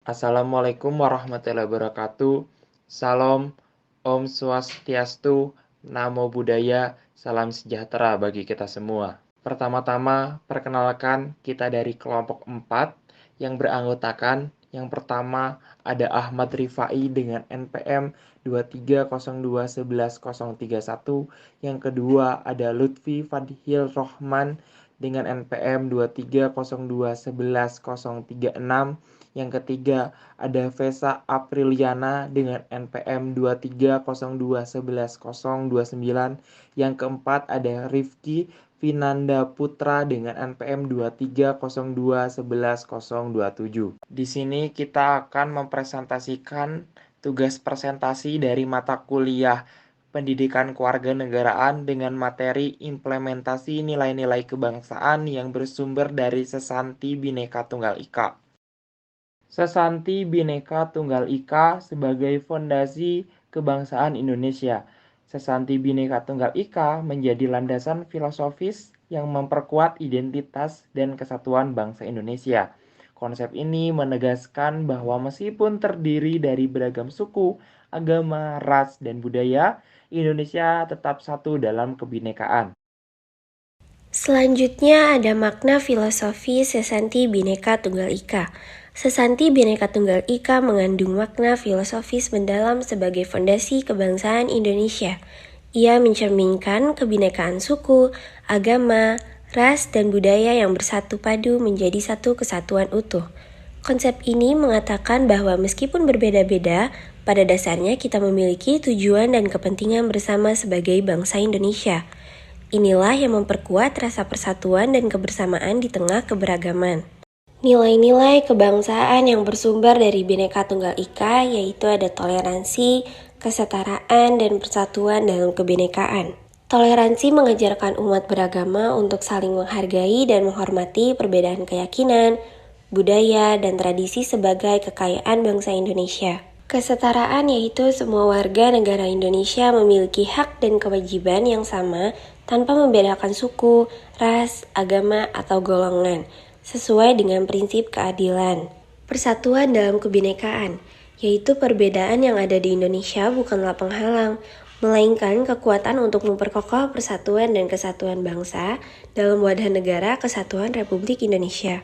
Assalamualaikum warahmatullahi wabarakatuh. Salam, Om Swastiastu, Namo Buddhaya, salam sejahtera bagi kita semua. Pertama-tama, perkenalkan kita dari kelompok 4 yang beranggotakan yang pertama ada Ahmad Rifai dengan NPM 2302111031, yang kedua ada Lutfi Fadhil Rohman dengan NPM 2302111036, yang ketiga ada Vesa Apriliana dengan NPM 2302111029, yang keempat ada Rifki Vinanda Putra dengan NPM 2302111027. Di sini kita akan mempresentasikan tugas presentasi dari mata kuliah Pendidikan Kewarganegaraan dengan materi implementasi nilai-nilai kebangsaan yang bersumber dari Sesanti Bhinneka Tunggal Ika. Sesanti Bhinneka Tunggal Ika sebagai fondasi kebangsaan Indonesia. Sesanti Bhinneka Tunggal Ika menjadi landasan filosofis yang memperkuat identitas dan kesatuan bangsa Indonesia. Konsep ini menegaskan bahwa meskipun terdiri dari beragam suku, agama, ras, dan budaya, Indonesia tetap satu dalam kebinekaan. Selanjutnya ada makna filosofi Sesanti Bhinneka Tunggal Ika. Sesanti Bhinneka Tunggal Ika mengandung makna filosofis mendalam sebagai fondasi kebangsaan Indonesia. Ia mencerminkan kebinekaan suku, agama, ras, dan budaya yang bersatu padu menjadi satu kesatuan utuh. Konsep ini mengatakan bahwa meskipun berbeda-beda, pada dasarnya kita memiliki tujuan dan kepentingan bersama sebagai bangsa Indonesia. Inilah yang memperkuat rasa persatuan dan kebersamaan di tengah keberagaman. Nilai-nilai kebangsaan yang bersumber dari Bhinneka Tunggal Ika yaitu ada toleransi, kesetaraan, dan persatuan dalam kebinekaan. Toleransi mengajarkan umat beragama untuk saling menghargai dan menghormati perbedaan keyakinan, budaya, dan tradisi sebagai kekayaan bangsa Indonesia. Kesetaraan yaitu semua warga negara Indonesia memiliki hak dan kewajiban yang sama tanpa membedakan suku, ras, agama, atau golongan, sesuai dengan prinsip keadilan. Persatuan dalam kebinekaan, yaitu perbedaan yang ada di Indonesia bukanlah penghalang, melainkan kekuatan untuk memperkokoh persatuan dan kesatuan bangsa dalam wadah negara Kesatuan Republik Indonesia.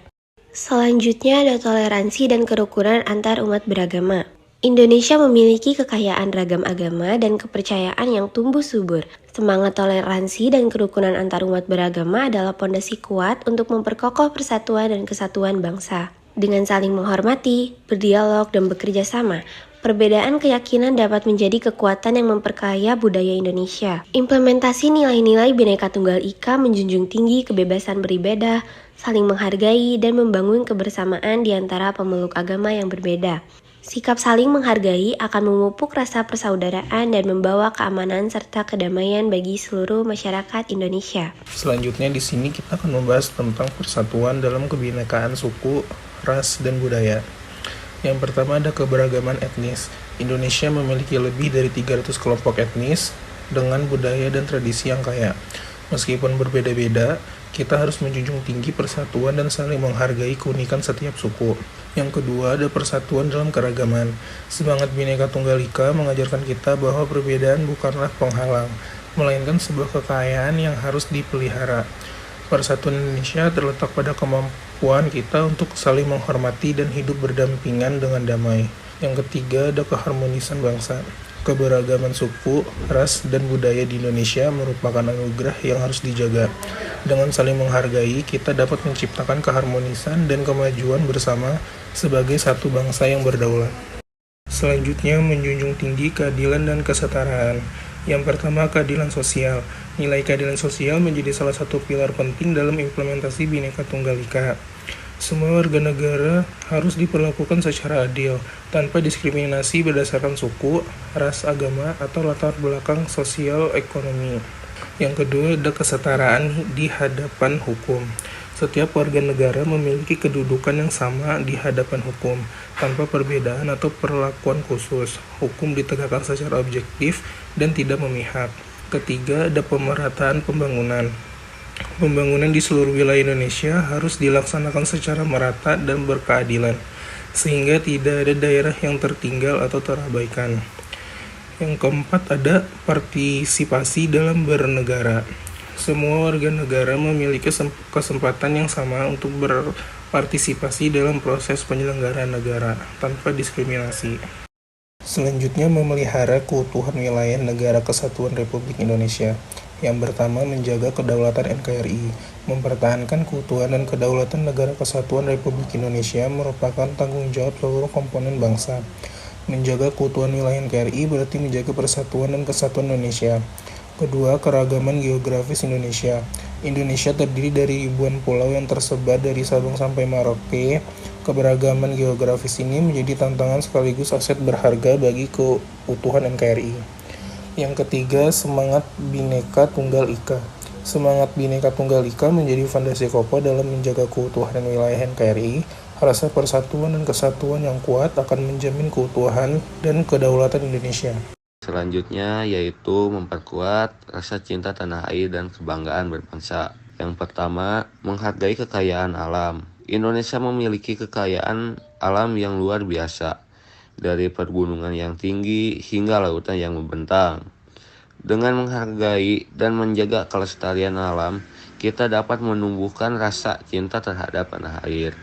Selanjutnya ada toleransi dan kerukunan antar umat beragama. Indonesia memiliki kekayaan ragam agama dan kepercayaan yang tumbuh subur. Semangat toleransi dan kerukunan antar umat beragama adalah pondasi kuat untuk memperkokoh persatuan dan kesatuan bangsa. Dengan saling menghormati, berdialog, dan bekerja sama, perbedaan keyakinan dapat menjadi kekuatan yang memperkaya budaya Indonesia. Implementasi nilai-nilai Bhinneka Tunggal Ika menjunjung tinggi kebebasan beribadah, saling menghargai, dan membangun kebersamaan di antara pemeluk agama yang berbeda. Sikap saling menghargai akan memupuk rasa persaudaraan dan membawa keamanan serta kedamaian bagi seluruh masyarakat Indonesia. Selanjutnya di sini kita akan membahas tentang persatuan dalam kebinekaan suku, ras, dan budaya. Yang pertama ada keberagaman etnis. Indonesia memiliki lebih dari 300 kelompok etnis dengan budaya dan tradisi yang kaya. Meskipun berbeda-beda, kita harus menjunjung tinggi persatuan dan saling menghargai keunikan setiap suku. Yang kedua ada persatuan dalam keragaman. Semangat Bhinneka Tunggal Ika mengajarkan kita bahwa perbedaan bukanlah penghalang, melainkan sebuah kekayaan yang harus dipelihara. Persatuan Indonesia terletak pada kemampuan kita untuk saling menghormati dan hidup berdampingan dengan damai. Yang ketiga ada keharmonisan bangsa. Keberagaman suku, ras, dan budaya di Indonesia merupakan anugerah yang harus dijaga. Dengan saling menghargai, kita dapat menciptakan keharmonisan dan kemajuan bersama sebagai satu bangsa yang berdaulat. Selanjutnya, menjunjung tinggi keadilan dan kesetaraan. Yang pertama, keadilan sosial. Nilai keadilan sosial menjadi salah satu pilar penting dalam implementasi Bhinneka Tunggal Ika. Semua warga negara harus diperlakukan secara adil, tanpa diskriminasi berdasarkan suku, ras, agama, atau latar belakang sosial ekonomi. Yang kedua ada kesetaraan di hadapan hukum. Setiap warga negara memiliki kedudukan yang sama di hadapan hukum, tanpa perbedaan atau perlakuan khusus. Hukum ditegakkan secara objektif dan tidak memihak. Ketiga ada pemerataan pembangunan. Pembangunan di seluruh wilayah Indonesia harus dilaksanakan secara merata dan berkeadilan. sehingga tidak ada daerah yang tertinggal atau terabaikan. Yang keempat ada partisipasi dalam bernegara. Semua warga negara memiliki kesempatan yang sama untuk berpartisipasi dalam proses penyelenggaraan negara tanpa diskriminasi. Selanjutnya, memelihara keutuhan wilayah Negara Kesatuan Republik Indonesia. Yang pertama, menjaga kedaulatan NKRI. Mempertahankan keutuhan dan kedaulatan Negara Kesatuan Republik Indonesia merupakan tanggung jawab seluruh komponen bangsa. Menjaga keutuhan wilayah NKRI berarti menjaga persatuan dan kesatuan Indonesia. Kedua, keragaman geografis Indonesia. Indonesia terdiri dari ribuan pulau yang tersebar dari Sabang sampai Merauke. Keberagaman geografis ini menjadi tantangan sekaligus aset berharga bagi keutuhan NKRI. Yang ketiga, semangat Bhinneka Tunggal Ika. Semangat Bhinneka Tunggal Ika menjadi fondasi kokoh dalam menjaga keutuhan wilayah NKRI. Rasa persatuan dan kesatuan yang kuat akan menjamin keutuhan dan kedaulatan Indonesia. Selanjutnya yaitu memperkuat rasa cinta tanah air dan kebanggaan berbangsa. Yang pertama, menghargai kekayaan alam. Indonesia memiliki kekayaan alam yang luar biasa, dari pergunungan yang tinggi hingga lautan yang membentang. Dengan menghargai dan menjaga kelestarian alam, kita dapat menumbuhkan rasa cinta terhadap tanah air.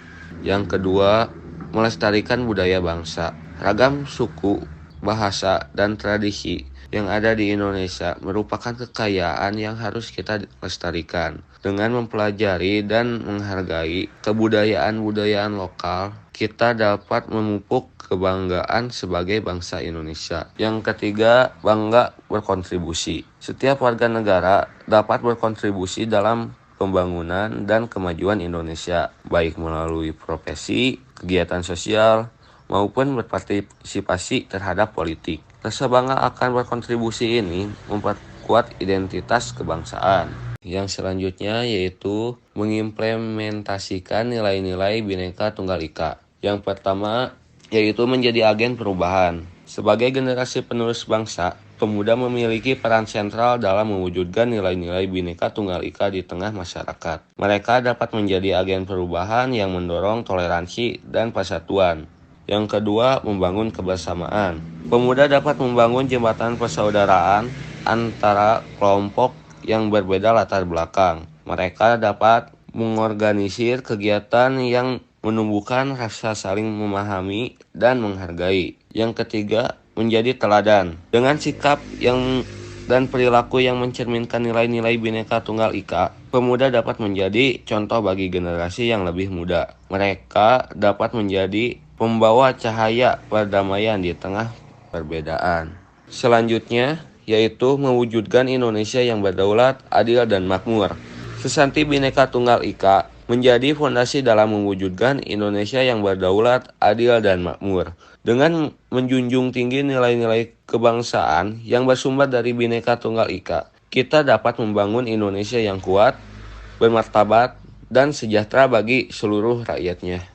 Yang kedua, melestarikan budaya bangsa. Ragam suku, bahasa, dan tradisi yang ada di Indonesia merupakan kekayaan yang harus kita lestarikan. Dengan mempelajari dan menghargai kebudayaan-budayaan lokal, kita dapat memupuk kebanggaan sebagai bangsa Indonesia. Yang ketiga, bangga berkontribusi. Setiap warga negara dapat berkontribusi dalam pembangunan dan kemajuan Indonesia, baik melalui profesi, kegiatan sosial, maupun berpartisipasi terhadap politik. Rasa bangga akan berkontribusi ini memperkuat identitas kebangsaan. Yang selanjutnya yaitu mengimplementasikan nilai-nilai Bhinneka Tunggal Ika. Yang pertama yaitu menjadi agen perubahan. Sebagai generasi penerus bangsa, pemuda memiliki peran sentral dalam mewujudkan nilai-nilai Bhinneka Tunggal Ika di tengah masyarakat. Mereka dapat menjadi agen perubahan yang mendorong toleransi dan persatuan. Yang kedua, membangun kebersamaan. Pemuda dapat membangun jembatan persaudaraan antara kelompok yang berbeda latar belakang. Mereka dapat mengorganisir kegiatan yang menumbuhkan rasa saling memahami dan menghargai. Yang ketiga, menjadi teladan. Dengan sikap dan perilaku yang mencerminkan nilai-nilai Bhinneka Tunggal Ika, pemuda dapat menjadi contoh bagi generasi yang lebih muda. Mereka dapat menjadi pembawa cahaya perdamaian di tengah perbedaan. Selanjutnya, yaitu mewujudkan Indonesia yang berdaulat, adil, dan makmur. Sesanti Bhinneka Tunggal Ika menjadi fondasi dalam mewujudkan Indonesia yang berdaulat, adil, dan makmur. Dengan menjunjung tinggi nilai-nilai kebangsaan yang bersumber dari Bhinneka Tunggal Ika, kita dapat membangun Indonesia yang kuat, bermartabat, dan sejahtera bagi seluruh rakyatnya.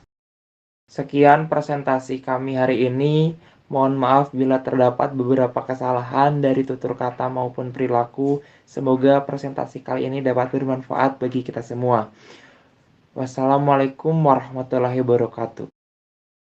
Sekian presentasi kami hari ini. Mohon maaf bila terdapat beberapa kesalahan dari tutur kata maupun perilaku. Semoga presentasi kali ini dapat bermanfaat bagi kita semua. Wassalamualaikum warahmatullahi wabarakatuh.